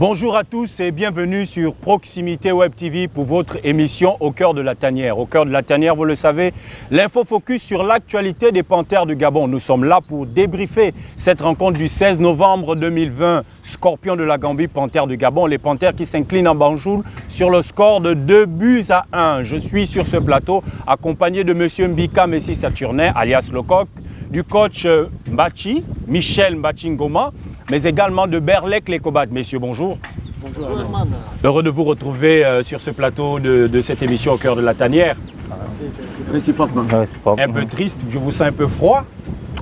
Bonjour à tous et bienvenue sur Proximité Web TV pour votre émission Au cœur de la tanière. Au cœur de la tanière, vous le savez, l'info focus sur l'actualité des Panthères du Gabon. Nous sommes là pour débriefer cette rencontre du 16 novembre 2020. Scorpions de la Gambie, Panthères du Gabon. Les Panthères qui s'inclinent en Banjul sur le score de 2-1. Je suis sur ce plateau accompagné de M. Mbika Messi Saturnin, alias Le Coq, du coach Mbachi, Michel Mbachingoma, mais également de Berlek Lekobat. Messieurs, bonjour. Bonjour, Herman. Heureux de vous retrouver sur ce plateau de cette émission Au cœur de la tanière. C'est réciproquement. Un peu triste, je vous sens un peu froid.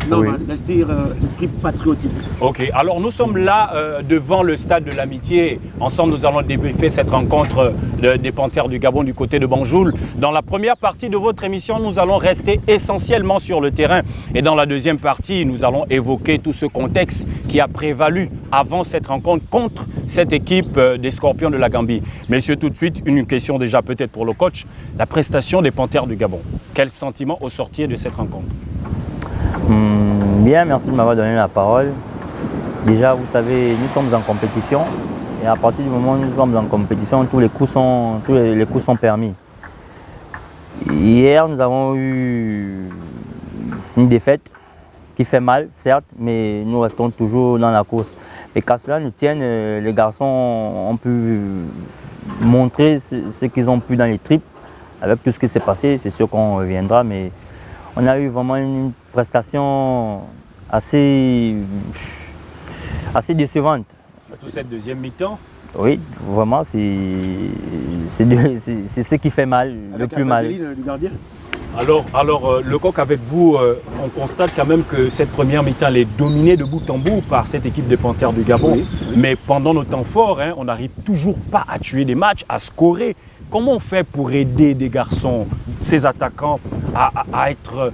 Non, Oui. l'esprit patriotique. Ok, alors nous sommes là devant le stade de l'amitié. Ensemble, nous allons débriefer cette rencontre des Panthères du Gabon du côté de Banjul. Dans la première partie de votre émission, nous allons rester essentiellement sur le terrain. Et dans la deuxième partie, nous allons évoquer tout ce contexte qui a prévalu avant cette rencontre contre cette équipe des Scorpions de la Gambie. Messieurs, tout de suite, une question déjà peut-être pour le coach. La prestation des Panthères du Gabon. Quel sentiment au sortir de cette rencontre? Bien, merci de m'avoir donné la parole. Déjà, vous savez, nous sommes en compétition et à partir du moment où nous sommes en compétition, tous les coups sont permis. Hier, nous avons eu une défaite qui fait mal, certes, mais nous restons toujours dans la course. Et qu'à cela nous tienne, les garçons ont pu montrer ce qu'ils ont pu dans les tripes. Avec tout ce qui s'est passé, c'est sûr qu'on reviendra, mais on a eu vraiment une prestation assez décevante. Sous cette deuxième mi-temps. Oui, vraiment, c'est ce qui fait mal, le plus mal. Du gardien. Alors, Le Coq, avec vous, on constate quand même que cette première mi-temps elle est dominée de bout en bout par cette équipe des Panthères du Gabon. Oui. Mais pendant nos temps forts, on n'arrive toujours pas à tuer des matchs, à scorer. Comment on fait pour aider des garçons, ces attaquants, à être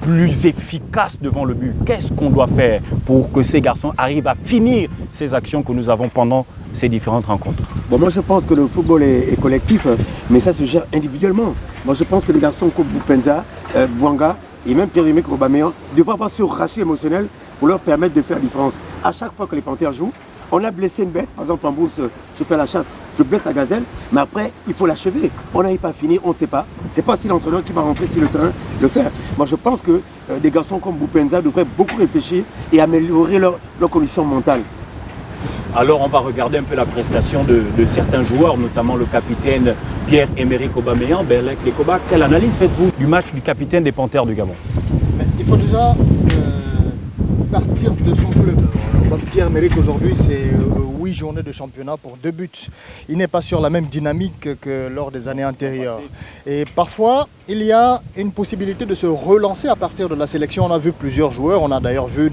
plus efficaces devant le but? Qu'est-ce qu'on doit faire pour que ces garçons arrivent à finir ces actions que nous avons pendant ces différentes rencontres? Bon, moi je pense que le football est collectif, mais ça se gère individuellement. Moi je pense que les garçons comme Boupenza, Bouanga et même Pierre-Emerick Aubameyang devraient avoir ce ratio émotionnel pour leur permettre de faire la différence. À chaque fois que les Panthères jouent, on a blessé une bête, par exemple en bourse, je fais la chasse, je blesse la gazelle, mais après il faut l'achever. On n'arrive pas à finir, on ne sait pas. C'est pas si l'entraîneur qui va rentrer sur le terrain le faire. Moi je pense que des garçons comme Boupenza devraient beaucoup réfléchir et améliorer leur condition mentale. Alors on va regarder un peu la prestation de certains joueurs, notamment le capitaine Pierre-Emerick Aubameyang, Berlek Lekoba. Quelle analyse faites-vous du match du capitaine des Panthères du Gabon? Mais il faut déjà partir de son club. Pierre-Emerick aujourd'hui, c'est 8 journées de championnat pour 2 buts. Il n'est pas sur la même dynamique que lors des années antérieures. Et parfois, il y a une possibilité de se relancer à partir de la sélection. On a vu plusieurs joueurs, on a d'ailleurs vu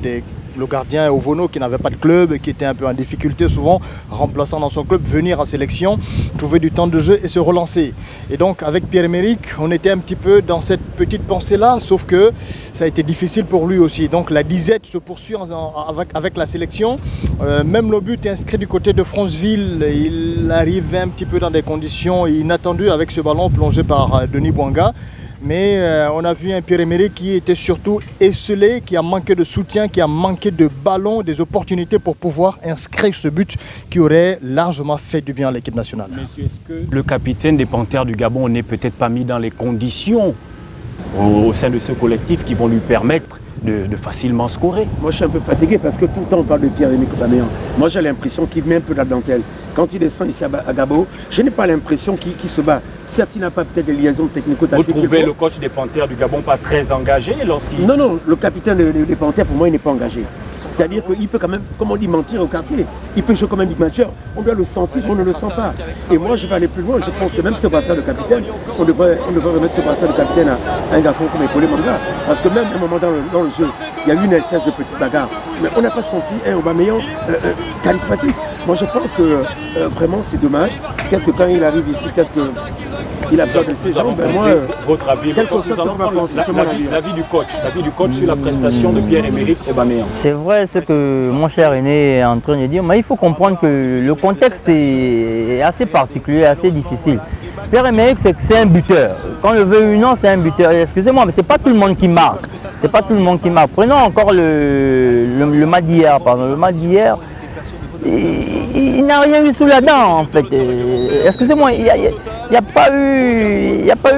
le gardien Ovono qui n'avait pas de club, qui était un peu en difficulté souvent, remplaçant dans son club, venir en sélection, trouver du temps de jeu et se relancer. Et donc avec Pierre-Emerick, on était un petit peu dans cette petite pensée-là, sauf que ça a été difficile pour lui aussi. Donc la disette se poursuit avec la sélection. Même le but est inscrit du côté de Franceville, il arrivait un petit peu dans des conditions inattendues avec ce ballon plongé par Denis Bouanga. Mais on a vu un Pierre-Emerick qui était surtout esselé, qui a manqué de soutien, qui a manqué de ballon, des opportunités pour pouvoir inscrire ce but qui aurait largement fait du bien à l'équipe nationale. Messieurs, est-ce que le capitaine des Panthères du Gabon n'est peut-être pas mis dans les conditions au sein de ce collectif qui vont lui permettre de facilement scorer? Moi je suis un peu fatigué parce que tout le temps on parle de Pierre-Emerick Aubameyang. Moi j'ai l'impression qu'il met un peu de la dentelle. Quand il descend ici à Gabo, je n'ai pas l'impression qu'il se bat. Certes, il n'a pas peut-être des liaisons technico-tactiques. Vous trouvez le coach des Panthères du Gabon pas très engagé lorsqu'il... Non, le capitaine des Panthères, pour moi, il n'est pas engagé. C'est-à-dire qu'il peut quand même, comme on dit, mentir au quartier. Il peut jouer comme un big matcher. On doit le sentir, on ne le sent pas. Et moi, je vais aller plus loin. Je pense que même ce brassard de capitaine, on devrait remettre ce brassard de capitaine à un garçon comme Épaulé Manga. Parce que même à un moment dans le jeu, il y a eu une espèce de petite bagarre. Mais on n'a pas senti un Aubameyang charismatique. Moi, je pense que vraiment, c'est dommage. Peut-être que quand il arrive ici, peut-être qu'il a peur de ses jambes. Votre avis, nous allons prendre l'avis du coach sur la prestation de Pierre-Emerick Aubameyang. C'est vrai ce que mon cher aîné est en train de dire, mais il faut comprendre que le contexte est assez particulier, assez difficile. Pierre-Emerick, c'est un buteur. Quand on le veut ou non, c'est un buteur. Excusez-moi, mais ce n'est pas tout le monde qui marque. C'est pas tout le monde qui marque. Prenons encore le match d'hier. Le match d'hier, il n'a rien eu sous la dent en fait. Excusez-moi, il n'y a pas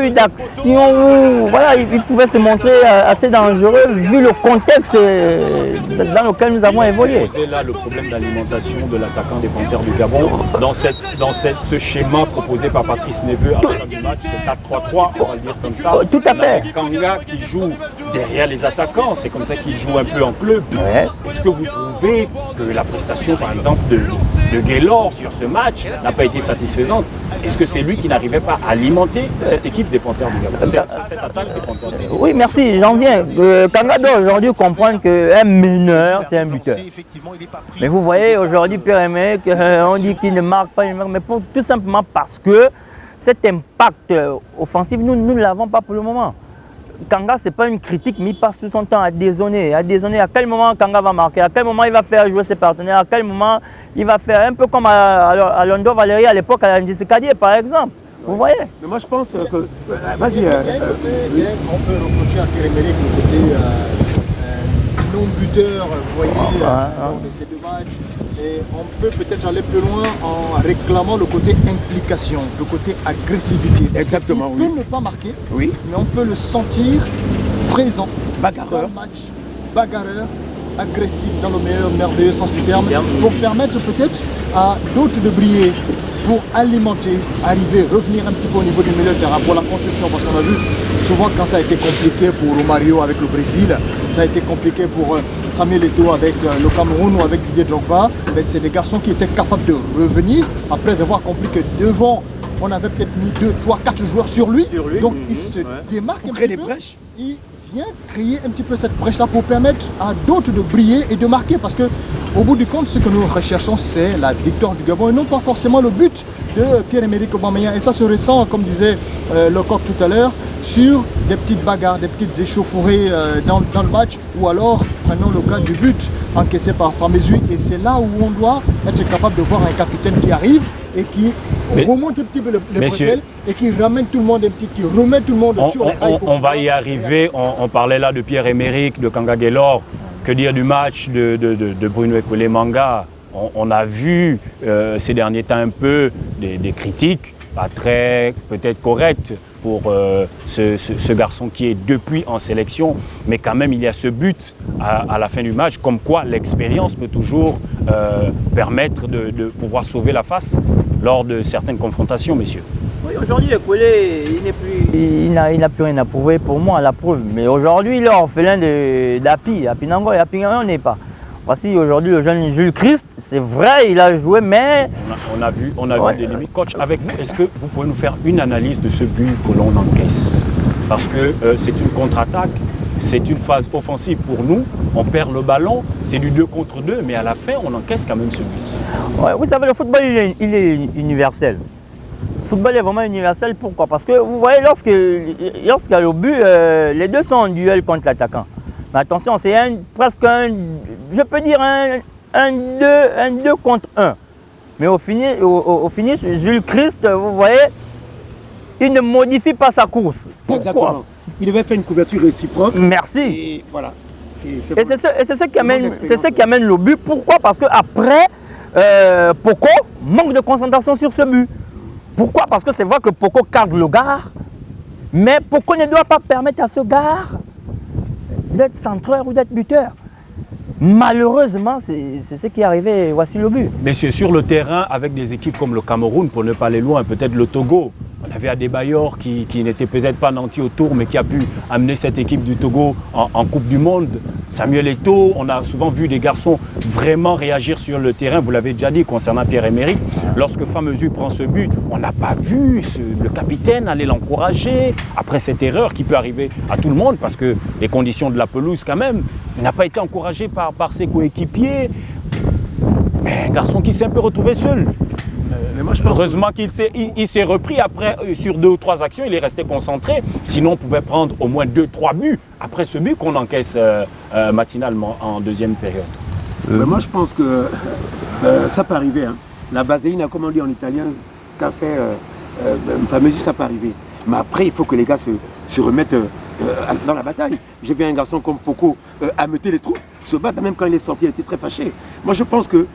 eu d'action où voilà, il pouvait se montrer assez dangereux vu le contexte dans lequel nous avons évolué. C'est là le problème d'alimentation de l'attaquant des Panthères du Gabon. Dans ce schéma proposé par Patrice Neveu à la fin du match, c'est 4-3-3, on va le dire comme ça. Tout à fait. Kanga qui joue derrière les attaquants, c'est comme ça qu'il joue un peu en club. Ouais. Est-ce que vous trouvez que la prestation par exemple de Gaylor sur ce match n'a pas été satisfaisante? Est-ce que c'est lui qui n'arrivait pas à alimenter cette équipe des Panthères du Gabon, cette attaque des Panthères du Gabon? Oui, merci, j'en viens. Kanga doit aujourd'hui comprendre qu'un meneur, c'est un buteur. Mais vous voyez, aujourd'hui, Pierre-Emerick, on dit qu'il ne marque pas, mais tout simplement parce que cet impact offensif, nous ne l'avons pas pour le moment. Kanga, ce n'est pas une critique, mais il passe tout son temps à dézonner. À quel moment Kanga va marquer, à quel moment il va faire jouer ses partenaires, à quel moment il va faire un peu comme à Londo Valéry à l'époque, à Ndjisi Kadié par exemple. Vous voyez? Mais moi je pense que... Vas-y. On peut reprocher à Pierre-Emerick le côté non-buteur, vous voyez, lors de ces deux matchs. Et on peut peut-être aller plus loin en réclamant le côté implication, le côté agressivité. Exactement, il peut ne pas marquer, oui, mais on peut le sentir présent, bagarreur, dans le match, bagarreur, agressif dans le meilleur, merveilleux sens du terme, pour permettre peut-être à d'autres de briller, pour alimenter, arriver, revenir un petit peu au niveau du milieu de terrain pour la construction, parce qu'on a vu souvent quand ça a été compliqué pour Romario avec le Brésil, ça a été compliqué pour Samuel Eto'o avec le Cameroun ou avec Didier Drogba, c'est des garçons qui étaient capables de revenir après avoir compris que devant on avait peut-être mis 2, 3, 4 joueurs sur lui, donc il se démarque un petit peu, il vient créer un petit peu cette brèche-là pour permettre à d'autres de briller et de marquer, parce que au bout du compte, ce que nous recherchons, c'est la victoire du Gabon et non pas forcément le but de Pierre-Emerick Aubameyang. Et ça se ressent, comme disait Lecoq tout à l'heure, sur des petites bagarres, des petites échauffourées dans le match, ou alors, prenons le cas du but encaissé par Famezu, et c'est là où on doit être capable de voir un capitaine qui arrive et qui remonte un petit peu les bretelles et qui ramène tout le monde un petit, qui remet tout le monde sur les rails. On va y arriver, on parlait là de Pierre-Emerick, de Kanga Gaylor, que dire du match de Bruno Ekole Manga. On a vu ces derniers temps un peu des critiques, pas très peut-être correctes pour ce garçon qui est depuis en sélection, mais quand même il y a ce but à la fin du match, comme quoi l'expérience peut toujours permettre de pouvoir sauver la face lors de certaines confrontations, messieurs. Oui, aujourd'hui, Ekole, il n'a plus rien à prouver pour moi, la preuve. Mais aujourd'hui, il est orphelin d'Api. Api Nango et Api Nango, on n'est pas. Voici aujourd'hui le jeune Jules Christ, c'est vrai, il a joué, mais... On a vu des limites. Coach, avec vous, est-ce que vous pouvez nous faire une analyse de ce but que l'on encaisse? Parce que c'est une contre-attaque, c'est une phase offensive pour nous, on perd le ballon, c'est du 2 contre 2, mais à la fin, on encaisse quand même ce but. Ouais, vous savez, le football, il est universel. Le football est vraiment universel, pourquoi? Parce que vous voyez, lorsqu'il y a le but, les deux sont en duel contre l'attaquant. Mais attention, c'est presque un, je peux dire un 2 contre 1. Mais au finish, Jules Christ, vous voyez, il ne modifie pas sa course. Pourquoi? Exactement. Il devait faire une couverture réciproque. Merci. Et voilà. Et c'est ce qui amène le but. Pourquoi? Parce qu'après, Poko manque de concentration sur ce but. Pourquoi? Parce que c'est vrai que Poko garde le gars, mais Poko ne doit pas permettre à ce gars d'être centreur ou d'être buteur. Malheureusement, c'est ce qui est arrivé, voici le but. Mais c'est sur le terrain, avec des équipes comme le Cameroun, pour ne pas aller loin, peut-être le Togo. On avait Adebayor qui n'était peut-être pas nanti autour, mais qui a pu amener cette équipe du Togo en Coupe du Monde. Samuel Eto'o, on a souvent vu des garçons vraiment réagir sur le terrain. Vous l'avez déjà dit concernant Pierre-Emerick. Lorsque Famezu prend ce but, on n'a pas vu le capitaine aller l'encourager. Après cette erreur qui peut arriver à tout le monde, parce que les conditions de la pelouse quand même, il n'a pas été encouragé par ses coéquipiers. Mais un garçon qui s'est un peu retrouvé seul. Heureusement qu'il s'est repris après, sur 2 ou 3 actions, il est resté concentré. Sinon, on pouvait prendre au moins 2-3 buts après ce but qu'on encaisse matinalement en deuxième période. Mais moi, je pense que ça peut arriver. Hein. La vaseline, comme on dit en italien, qu'a fait Famezu, ça peut arriver. Mais après, il faut que les gars se remettent dans la bataille. J'ai vu un garçon comme Poko ameuter les troupes, se battre, même quand il est sorti, il était très fâché. Moi, je pense que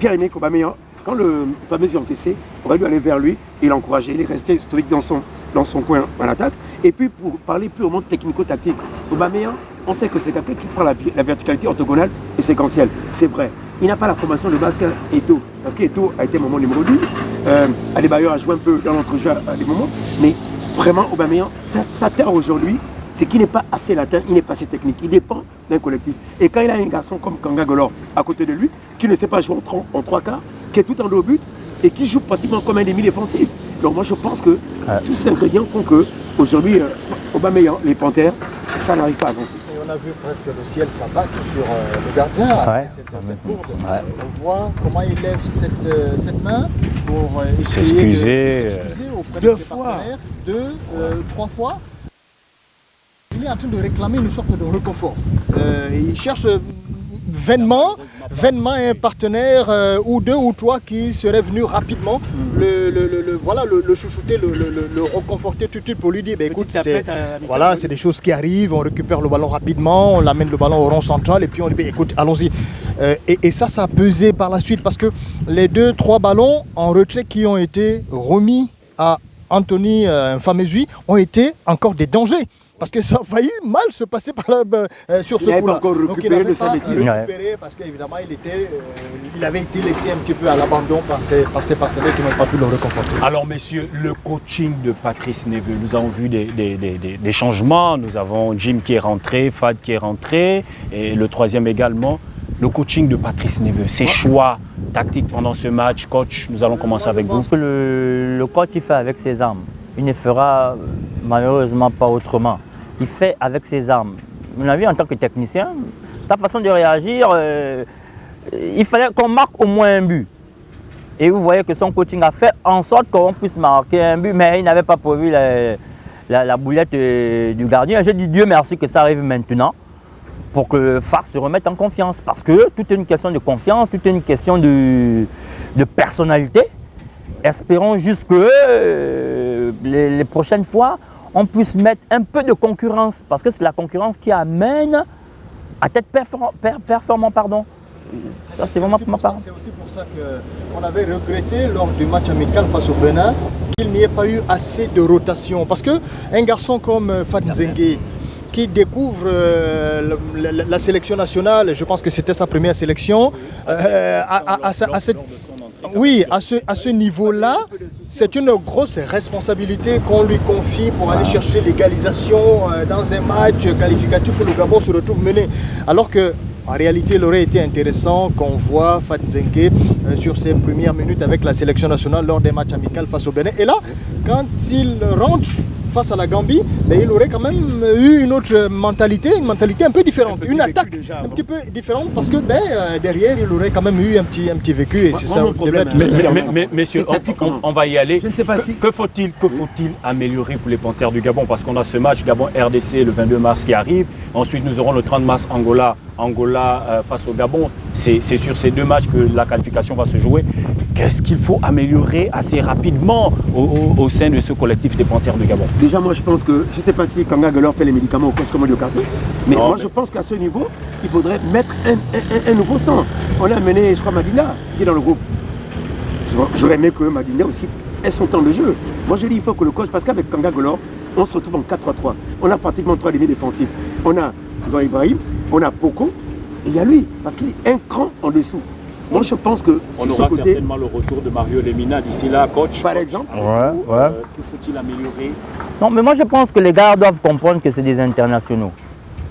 Pierre-Emerick Aubameyang, quand le fameux est encaissé, on va lui aller vers lui et l'encourager. Il est resté stoïque dans son coin en attaque. Et puis pour parler purement technico-tactique, Aubameyang, on sait que c'est quelqu'un qui prend la verticalité orthogonale et séquentielle. C'est vrai. Il n'a pas la formation de base qu'Eto'o. Parce qu'Eto'o a été moment numéro 10. Adebayor a joué un peu dans l'entrejeu à des moments. Mais vraiment, Aubameyang, sa terre aujourd'hui, c'est qu'il n'est pas assez latin, il n'est pas assez technique. Il dépend d'un collectif. Et quand il a un garçon comme Kanga Golor à côté de lui, qui ne sait pas jouer en 3 quarts, qui est tout en dos au but et qui joue pratiquement comme un demi-défensif. Donc moi je pense que tous ces ingrédients font que aujourd'hui, Aubameyang, les Panthères, ça n'arrive pas à avancer. Et on a vu presque le ciel s'abattre sur le gardien après cette bourde. Ouais. On voit comment il lève cette main pour essayer S'excuser. de s'excuser auprès Deux de ses fois. partenaires. 3 fois. Il est en train de réclamer une sorte de réconfort. Il cherche vainement un partenaire ou 2 ou 3 qui seraient venus rapidement le chouchouter, le reconforter tout de suite pour lui dire écoute, c'est des choses qui arrivent, on récupère le ballon rapidement, on l'amène le ballon au rond central et puis on lui dit écoute, allons-y. Et ça a pesé par la suite parce que les 2-3 ballons en retrait qui ont été remis à Anthony Mfamezui ont été encore des dangers. Parce que ça a failli mal se passer sur ce coup-là. Donc il n'avait pas récupéré parce qu'évidemment il avait été laissé un petit peu à l'abandon par ses partenaires qui n'ont pas pu le réconforter. Alors messieurs, le coaching de Patrice Neveu, nous avons vu des changements, nous avons Jim qui est rentré, Fad qui est rentré, et le troisième également. Le coaching de Patrice Neveu, ses choix tactiques pendant ce match, coach, nous allons commencer avec vous. Le coach il fait avec ses armes, il ne fera malheureusement pas autrement. Il fait avec ses armes. À mon avis, en tant que technicien, sa façon de réagir, il fallait qu'on marque au moins un but. Et vous voyez que son coaching a fait en sorte qu'on puisse marquer un but, mais il n'avait pas prévu la boulette du gardien. Je dis Dieu merci que ça arrive maintenant pour que Far se remette en confiance. Parce que tout est une question de confiance, tout est une question de personnalité. Espérons juste que les prochaines fois, on puisse mettre un peu de concurrence, parce que c'est la concurrence qui amène à être performant. Ça, c'est vraiment pour ma part. C'est aussi pour ça qu'on avait regretté lors du match amical face au Bénin qu'il n'y ait pas eu assez de rotation. Parce qu'un garçon comme Fad Nzengue, qui découvre la sélection nationale, je pense que c'était sa première sélection, à ce niveau-là, c'est une grosse responsabilité qu'on lui confie pour aller chercher l'égalisation dans un match qualificatif où le Gabon se retrouve mené. Alors que, en réalité, il aurait été intéressant qu'on voit Fad Nzengue sur ses premières minutes avec la sélection nationale lors des matchs amicaux face au Bénin. Et là, quand il rentre face à la Gambie, il aurait quand même eu une autre mentalité, une mentalité un peu différente, une attaque un petit peu différente parce que derrière il aurait quand même eu un petit vécu et c'est ça le problème. Mais messieurs, on va y aller. Je ne sais pas si... Que faut-il améliorer pour les Panthères du Gabon? Parce qu'on a ce match Gabon-RDC le 22 mars qui arrive. Ensuite, nous aurons le 30 mars Angola face au Gabon. C'est sur ces 2 matchs que la qualification va se jouer. Qu'est-ce qu'il faut améliorer assez rapidement au sein de ce collectif des Panthères du Gabon? Déjà, moi, je pense que, je ne sais pas si Kanga Golor fait les médicaments au coach comme au quartier, mais je pense qu'à ce niveau, il faudrait mettre un nouveau sang. On a amené, je crois, Madina, qui est dans le groupe. J'aurais aimé que Madina aussi ait son temps de jeu. Moi, je dis il faut que le coach, parce qu'avec Kanga Golor, on se retrouve en 4-3-3. On a pratiquement 3 demi défensifs. On a Grand Ibrahim, on a Poko, et il y a lui, parce qu'il est un cran en dessous. Moi, je pense que on aura certainement le retour de Mario Lemina d'ici là, coach. Par exemple. Que faut-il améliorer? Non, mais moi je pense que les gars doivent comprendre que c'est des internationaux.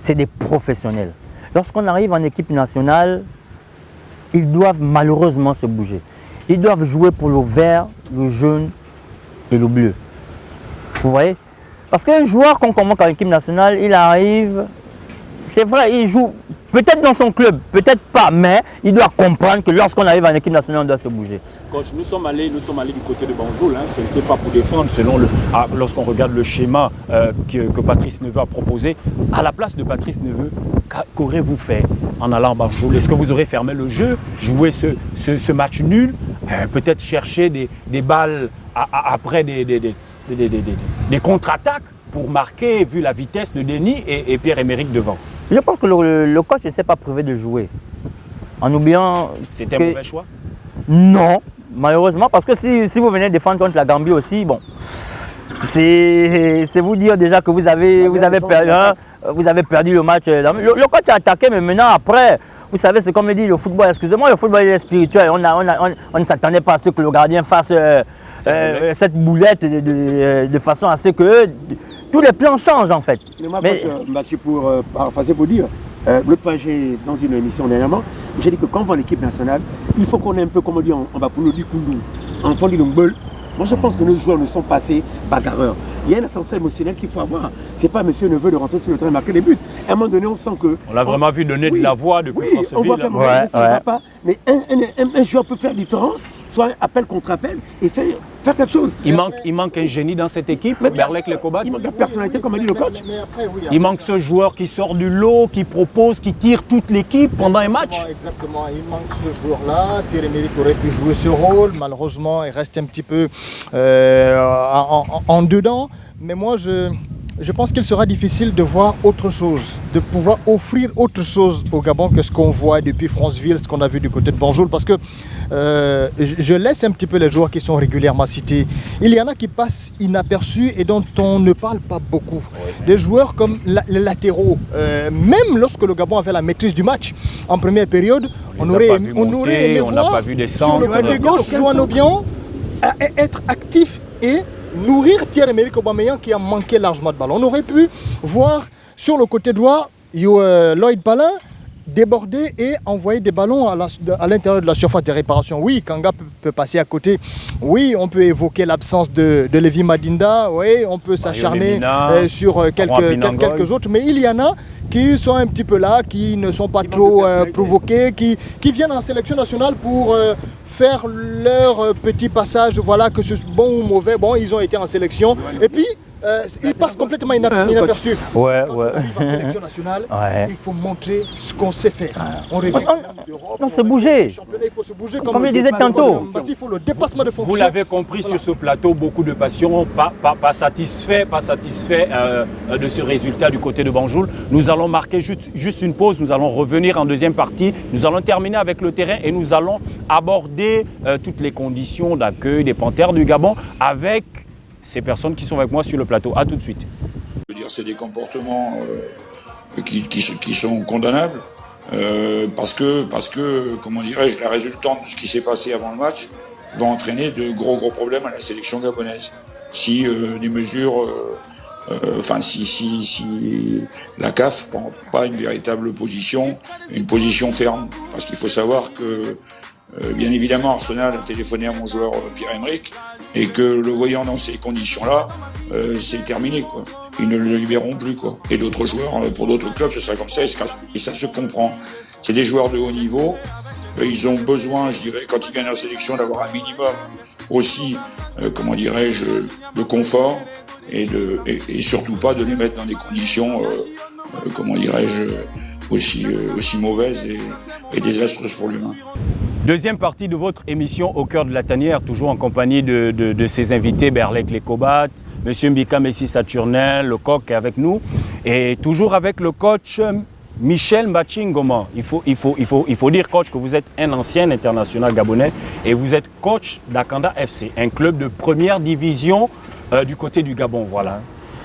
C'est des professionnels. Lorsqu'on arrive en équipe nationale, ils doivent malheureusement se bouger. Ils doivent jouer pour le vert, le jaune et le bleu. Vous voyez? Parce qu'un joueur qu'on convoque en équipe nationale, il arrive, c'est vrai, il joue peut-être dans son club, peut-être pas, mais il doit comprendre que lorsqu'on arrive en équipe nationale, on doit se bouger. Coach, nous sommes allés du côté de Banjul, ce n'était pas pour défendre, lorsqu'on regarde le schéma que Patrice Neveu a proposé. À la place de Patrice Neveu, qu'aurez-vous fait en allant à Banjul? Est-ce que vous aurez fermé le jeu, joué ce match nul, peut-être chercher des balles après des contre-attaques pour marquer, vu la vitesse de Denis et Pierre-Emerick devant? Je pense que le coach ne s'est pas privé de jouer. En oubliant. C'était un mauvais choix? Non, malheureusement, parce que si vous venez défendre contre la Gambie aussi, bon, c'est vous dire déjà que vous avez perdu le match. Le coach a attaqué, mais maintenant après, vous savez, c'est comme dit le football, excusez-moi, le football est spirituel. On ne s'attendait pas à ce que le gardien fasse cette boulette de façon à ce que tous les plans changent en fait. Mais Mathieu, pour paraphraser, pour dire, l'autre fois, dans une émission dernièrement, j'ai dit que quand on va à l'équipe nationale, il faut qu'on ait un peu, comme on dit, on va pour nous dire Koundou, en fond, Lilongbol. Moi, je pense que nos joueurs ne sont pas assez bagarreurs. Il y a un ascenseur émotionnel qu'il faut avoir. Ce n'est pas monsieur neveu de rentrer sur le terrain et marquer des buts. À un moment donné, on sent que... On l'a vraiment vu donner de la voix depuis Franceville. On voit qu'à un moment donné, ça ne va pas. Mais un joueur peut faire différence, soit appel contre appel, et faire quelque chose. Il manque un génie dans cette équipe, Berlek Lekobat. Il manque la personnalité, comme a dit le coach. Il manque ce joueur qui sort du lot, qui propose, qui tire toute l'équipe pendant un match. Exactement, il manque ce joueur-là. Pierre-Emerick aurait pu jouer ce rôle. Malheureusement, il reste un petit peu en dedans. Mais moi, je pense qu'il sera difficile de voir autre chose, de pouvoir offrir autre chose au Gabon que ce qu'on voit depuis Franceville, ce qu'on a vu du côté de Banjul, parce que je laisse un petit peu les joueurs qui sont régulièrement cités. Il y en a qui passent inaperçus et dont on ne parle pas beaucoup. Des joueurs comme les latéraux, même lorsque le Gabon avait la maîtrise du match en première période, on aurait aimé voir sur le côté gauche, Joan Obiang être actif et nourrir Pierre-Emerick Aubameyang qui a manqué largement de ballon. On aurait pu voir sur le côté droit Lloyd Palin déborder et envoyer des ballons à l'intérieur de la surface de réparation. Oui, Kanga peut passer à côté. Oui, on peut évoquer l'absence de Lévi Madinda. Oui, on peut s'acharner sur quelques autres. Mais il y en a qui sont un petit peu là, qui ne sont pas trop provoqués, qui viennent en sélection nationale pour faire leur petit passage. Voilà, que ce soit bon ou mauvais, bon, ils ont été en sélection. Et puis, ils passent complètement inaperçus. Quand on arrive en sélection nationale, il faut montrer ce qu'on sait faire. On revient d'Europe. On se bouger. Il faut se bouger comme je disais tantôt. Parce qu'il faut le dépassement de fonction. Vous l'avez compris sur ce plateau, beaucoup de passion, pas satisfait de ce résultat du côté de Banjul. Nous allons marquer juste une pause, nous allons revenir en deuxième partie. Nous allons terminer avec le terrain et nous allons aborder toutes les conditions d'accueil des Panthères du Gabon avec ces personnes qui sont avec moi sur le plateau. A tout de suite. Je veux dire, c'est des comportements qui sont condamnables parce que, comment dirais-je, la résultante de ce qui s'est passé avant le match va entraîner de gros problèmes à la sélection gabonaise. Si des mesures, si la CAF prend pas une véritable position, une position ferme, parce qu'il faut savoir que bien évidemment, Arsenal a téléphoné à mon joueur Pierre-Emerick et que le voyant dans ces conditions-là, c'est terminé, quoi. Ils ne le libéreront plus, quoi. Et d'autres joueurs, pour d'autres clubs, ce sera comme ça et ça se comprend. C'est des joueurs de haut niveau. Ils ont besoin, je dirais, quand ils viennent en sélection, d'avoir un minimum aussi, comment dirais-je, de confort et surtout pas de les mettre dans des conditions, comment dirais-je, aussi mauvaises et désastreuses pour l'humain. Deuxième partie de votre émission Au cœur de la tanière, toujours en compagnie de ses invités, Berlek Lekobat, M. Mbika Messi Saturnel, le coq est avec nous, et toujours avec le coach Michel Mbachingoma. Il faut dire, coach, que vous êtes un ancien international gabonais et vous êtes coach d'Akanda FC, un club de première division du côté du Gabon. Voilà.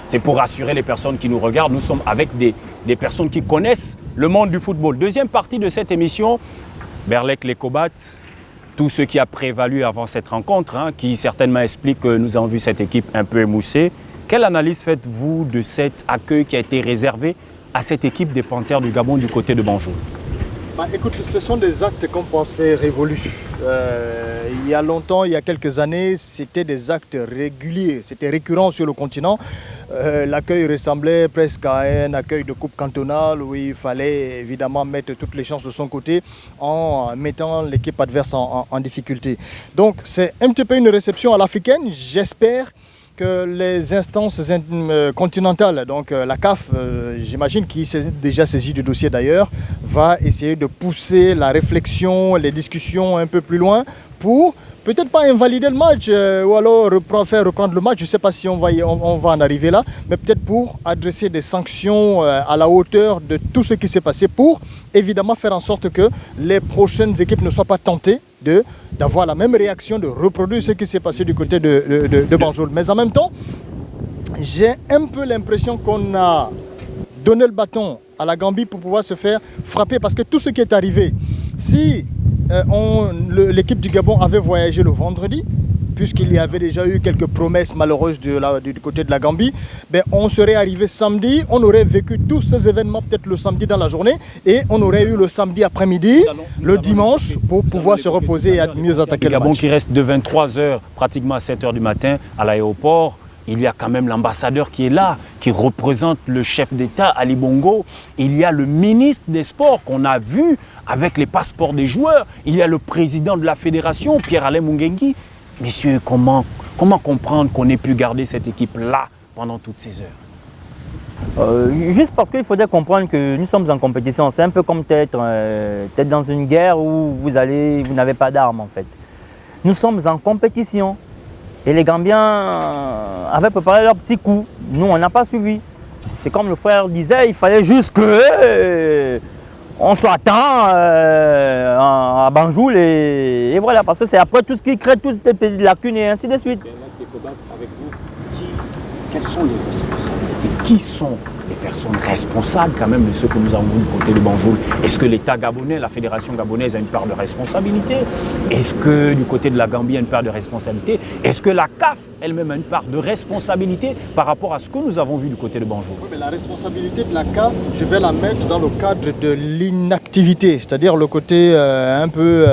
C'est pour rassurer les personnes qui nous regardent. Nous sommes avec des personnes qui connaissent le monde du football. Deuxième partie de cette émission, Berlek Lekobat, tout ce qui a prévalu avant cette rencontre, qui certainement explique que nous avons vu cette équipe un peu émoussée. Quelle analyse faites-vous de cet accueil qui a été réservé à cette équipe des Panthères du Gabon du côté de Banjul? Écoute, ce sont des actes qu'on pensait révolus. Il y a longtemps, il y a quelques années, c'était des actes réguliers, c'était récurrent sur le continent. L'accueil ressemblait presque à un accueil de coupe cantonale où il fallait évidemment mettre toutes les chances de son côté en mettant l'équipe adverse en difficulté. Donc c'est un petit peu une réception à l'africaine, j'espère que les instances continentales, donc la CAF, j'imagine qu'il s'est déjà saisi du dossier d'ailleurs, va essayer de pousser la réflexion, les discussions un peu plus loin pour peut-être pas invalider le match ou alors faire reprendre le match, je ne sais pas si on va en arriver là, mais peut-être pour adresser des sanctions à la hauteur de tout ce qui s'est passé pour évidemment faire en sorte que les prochaines équipes ne soient pas tentées d'avoir la même réaction, de reproduire ce qui s'est passé du côté de Banjul. Mais en même temps, j'ai un peu l'impression qu'on a donné le bâton à la Gambie pour pouvoir se faire frapper. Parce que tout ce qui est arrivé, si l'équipe du Gabon avait voyagé le vendredi, puisqu'il y avait déjà eu quelques promesses malheureuses du côté de la Gambie, ben on serait arrivé samedi, on aurait vécu tous ces événements peut-être le samedi dans la journée et on aurait eu le samedi après-midi, le dimanche, pour pouvoir se reposer et mieux attaquer le match. Le Gabon qui reste de 23h pratiquement à 7h du matin à l'aéroport. Il y a quand même l'ambassadeur qui est là, qui représente le chef d'État, Ali Bongo. Il y a le ministre des Sports qu'on a vu avec les passeports des joueurs. Il y a le président de la fédération, Pierre-Alain Mungengi. Messieurs, comment comprendre qu'on ait pu garder cette équipe-là pendant toutes ces heures? Juste parce qu'il faudrait comprendre que nous sommes en compétition. C'est un peu comme être dans une guerre où vous n'avez pas d'armes en fait. Nous sommes en compétition. Et les Gambiens avaient préparé leur petit coup. Nous, on n'a pas suivi. C'est comme le frère disait, il fallait juste que on soit temps à Banjul et voilà. Parce que c'est après tout ce qui crée toutes ces lacunes et ainsi de suite. Quelles sont les responsabilités? Qui sont les personnes responsables quand même de ce que nous avons vu du côté de Banjul? Est-ce que l'État gabonais, la fédération gabonaise a une part de responsabilité? Est-ce que du côté de la Gambie, il y a une part de responsabilité? Est-ce que la CAF elle-même a une part de responsabilité par rapport à ce que nous avons vu du côté de Banjul? Oui, mais la responsabilité de la CAF, je vais la mettre dans le cadre de l'inactivité, c'est-à-dire le côté un peu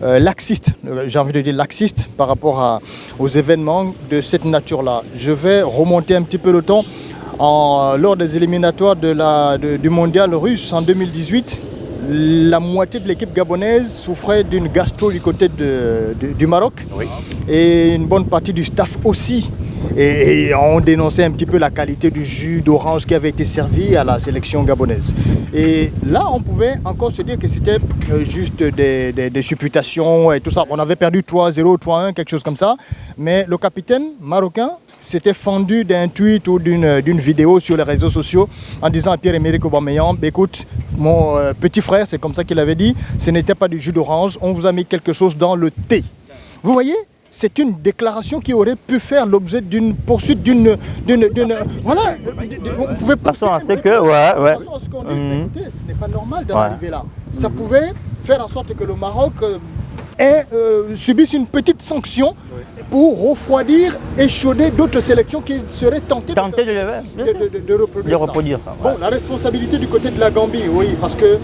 laxiste, j'ai envie de dire laxiste par rapport aux événements de cette nature-là. Je vais remonter un petit peu le temps. Lors des éliminatoires du mondial russe en 2018, la moitié de l'équipe gabonaise souffrait d'une gastro du côté du Maroc. Oui. Et une bonne partie du staff aussi. Et on dénonçait un petit peu la qualité du jus d'orange qui avait été servi à la sélection gabonaise. Et là, on pouvait encore se dire que c'était juste des supputations et tout ça. On avait perdu 3-0, 3-1, quelque chose comme ça. Mais le capitaine marocain s'était fendu d'un tweet ou d'une vidéo sur les réseaux sociaux en disant à Pierre-Emerick Aubameyang, écoute, mon petit frère, c'est comme ça qu'il avait dit, ce n'était pas du jus d'orange, on vous a mis quelque chose dans le thé. Vous voyez ? C'est une déclaration qui aurait pu faire l'objet d'une poursuite, voilà, on pouvait passer à ce qu'on dise, mais écoutez, ce n'est pas normal d'en arriver là. Ça pouvait faire en sorte que le Maroc subisse une petite sanction pour refroidir et chaudder d'autres sélections qui seraient tentées de reproduire ça. Bon, la responsabilité du côté de la Gambie, oui, parce que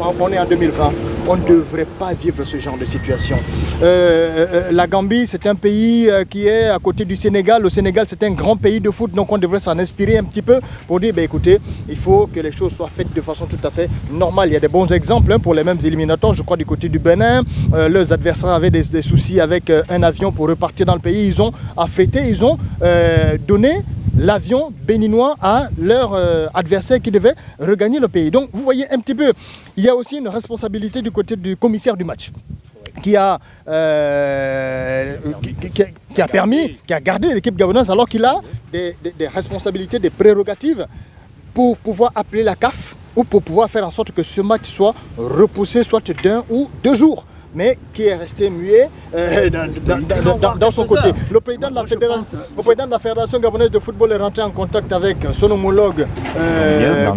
on est en 2020, on ne devrait pas vivre ce genre de situation. La Gambie, c'est un pays qui est à côté du Sénégal. Le Sénégal, c'est un grand pays de foot, donc on devrait s'en inspirer un petit peu pour dire, écoutez, il faut que les choses soient faites de façon tout à fait normale. Il y a des bons exemples pour les mêmes éliminatoires, je crois, du côté du Bénin. Leurs adversaires avaient des soucis avec un avion pour repartir dans le pays. Ils ont affrété, ils ont donné l'avion béninois à leur adversaire qui devait regagner le pays. Donc vous voyez un petit peu, il y a aussi une responsabilité du côté du commissaire du match qui a gardé l'équipe gabonaise alors qu'il a des responsabilités, des prérogatives pour pouvoir appeler la CAF ou pour pouvoir faire en sorte que ce match soit repoussé soit d'1 ou 2 jours. Mais qui est resté muet dans son côté. Le président de la Fédération gabonaise de football est rentré en contact avec son homologue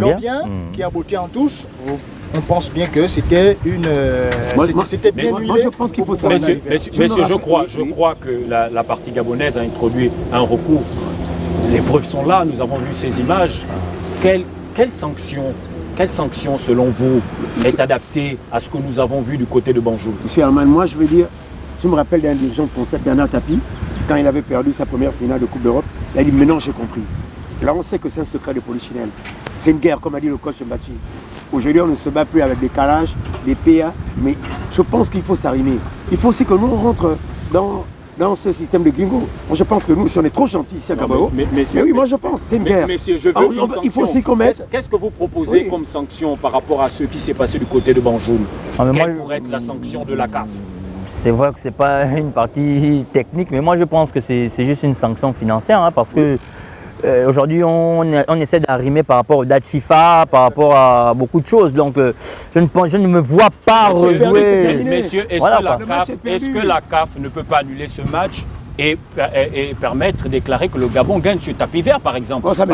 gambien qui a botté en touche. On pense bien que c'était c'était bien huilé. Moi, je pense qu'il faut ça. Messieurs, je crois que la partie gabonaise a introduit un recours. Les preuves sont là, nous avons vu ces images. Quelle sanction, selon vous, est adaptée à ce que nous avons vu du côté de Banjul? Monsieur Herman, moi je veux dire, je me rappelle d'un dirigeant français, Bernard Tapie, quand il avait perdu sa première finale de Coupe d'Europe, il a dit maintenant j'ai compris. Là on sait que c'est un secret de polichinelle. C'est une guerre, comme a dit le coach Mbachi. Aujourd'hui on ne se bat plus avec des calages, des PA, mais je pense qu'il faut s'arrimer. Il faut aussi que nous on rentre dans ce système de gringo. Moi, je pense que nous, si on est trop gentils ici à Gabao, mais oui, moi je pense, c'est une guerre. Messieurs, je veux une sanction. Il faut aussi qu'on mette... Qu'est-ce que vous proposez comme sanction par rapport à ce qui s'est passé du côté de Banjul? Quelle pourrait être la sanction de la CAF? C'est vrai que ce n'est pas une partie technique, mais moi je pense que c'est juste une sanction financière, parce que Aujourd'hui, on essaie d'arrimer par rapport aux dates FIFA, par rapport à beaucoup de choses. Donc, je ne me vois pas rejouer. Messieurs, est-ce Voilà, que la CAF ne peut pas annuler ce match et permettre de déclarer que le Gabon gagne sur tapis vert, par exemple? Oh, ça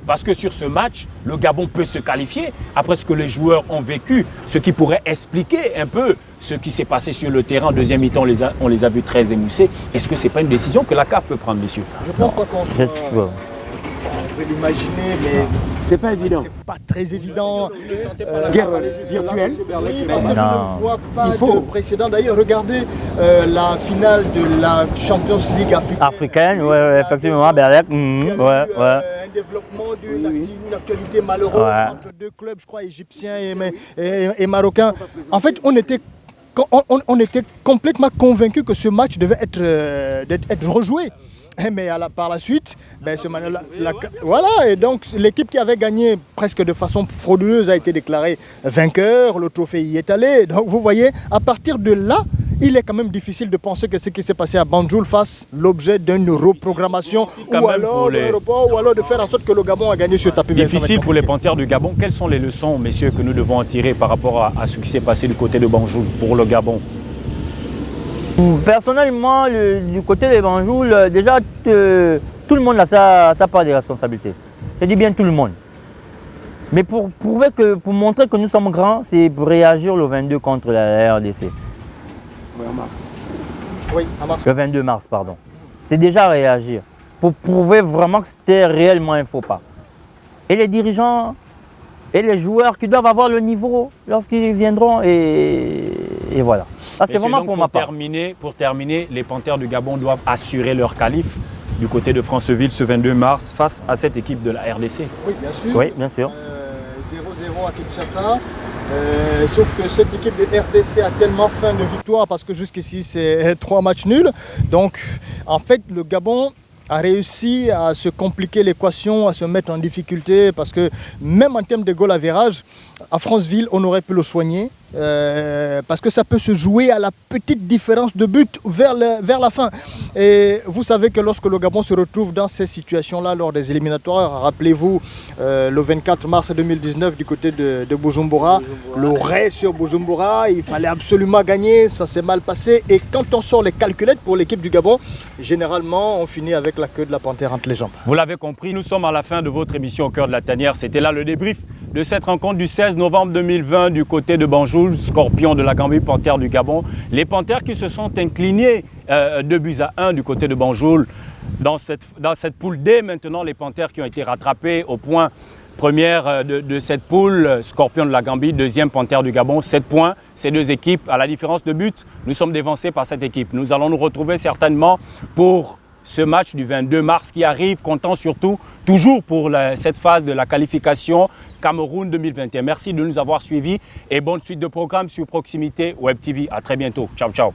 parce que sur ce match, le Gabon peut se qualifier après ce que les joueurs ont vécu, ce qui pourrait expliquer un peu ce qui s'est passé sur le terrain en deuxième mi-temps. On les a vus très émoussés. Est-ce que ce n'est pas une décision que la CAF peut prendre, messieurs? Je pense pas qu'on soit... On peut l'imaginer, mais c'est pas évident. C'est pas très évident. Guerre virtuelle. Oui, parce que je ne vois pas de précédent. D'ailleurs, regardez la finale de la Champions League africaine. Oui, effectivement, Berlec. Un développement d'une actualité malheureuse entre deux clubs, je crois, égyptiens et marocains. En fait, on était complètement convaincus que ce match devait être rejoué. Mais par la suite, voilà, et donc l'équipe qui avait gagné presque de façon frauduleuse a été déclarée vainqueur, le trophée y est allé. Donc vous voyez, à partir de là, il est quand même difficile de penser que ce qui s'est passé à Banjul fasse l'objet d'une reprogrammation ou alors d'un report, ou alors de faire en sorte que le Gabon a gagné sur tapis vert. Difficile pour les Panthères du Gabon. Quelles sont les leçons, messieurs, que nous devons en tirer par rapport à ce qui s'est passé du côté de Banjul pour le Gabon? Personnellement, du côté des Banjul, déjà, tout le monde a sa part de responsabilité. Je dis bien tout le monde. Mais pour montrer que nous sommes grands, c'est pour réagir le 22 contre la RDC. Oui, en mars. Oui, en mars. Le 22 mars, pardon. C'est déjà réagir. Pour prouver vraiment que c'était réellement un faux pas. Et les dirigeants et les joueurs qui doivent avoir le niveau lorsqu'ils viendront, et voilà. Ça, c'est vraiment pour ma part. Pour terminer, les Panthères du Gabon doivent assurer leur qualif du côté de Franceville ce 22 mars face à cette équipe de la RDC. Oui, bien sûr. Oui, bien sûr. 0-0 à Kinshasa. Sauf que cette équipe de RDC a tellement faim de victoire parce que jusqu'ici, c'est 3 matchs nuls. Donc, en fait, le Gabon a réussi à se compliquer l'équation, à se mettre en difficulté parce que même en termes de goal average, à Franceville, on aurait pu le soigner parce que ça peut se jouer à la petite différence de but vers la fin. Et vous savez que lorsque le Gabon se retrouve dans ces situations-là lors des éliminatoires, rappelez-vous le 24 mars 2019 du côté de Bujumbura, le raid sur Bujumbura, il fallait absolument gagner, ça s'est mal passé. Et quand on sort les calculettes pour l'équipe du Gabon, généralement on finit avec la queue de la panthère entre les jambes. Vous l'avez compris, nous sommes à la fin de votre émission au cœur de la tanière. C'était là le débrief de cette rencontre du 16 novembre 2020 du côté de Banjul, Scorpion de la Gambie, Panthère du Gabon. Les Panthères qui se sont inclinés 2-1 du côté de Banjul. Dans cette poule D, maintenant, les Panthères qui ont été rattrapés au point première de cette poule, Scorpion de la Gambie, deuxième Panthère du Gabon, 7 points. Ces deux équipes, à la différence de but, nous sommes dévancés par cette équipe. Nous allons nous retrouver certainement pour ce match du 22 mars qui arrive, comptant surtout toujours pour cette phase de la qualification Cameroun 2021. Merci de nous avoir suivis et bonne suite de programme sur Proximité Web TV. À très bientôt. Ciao, ciao.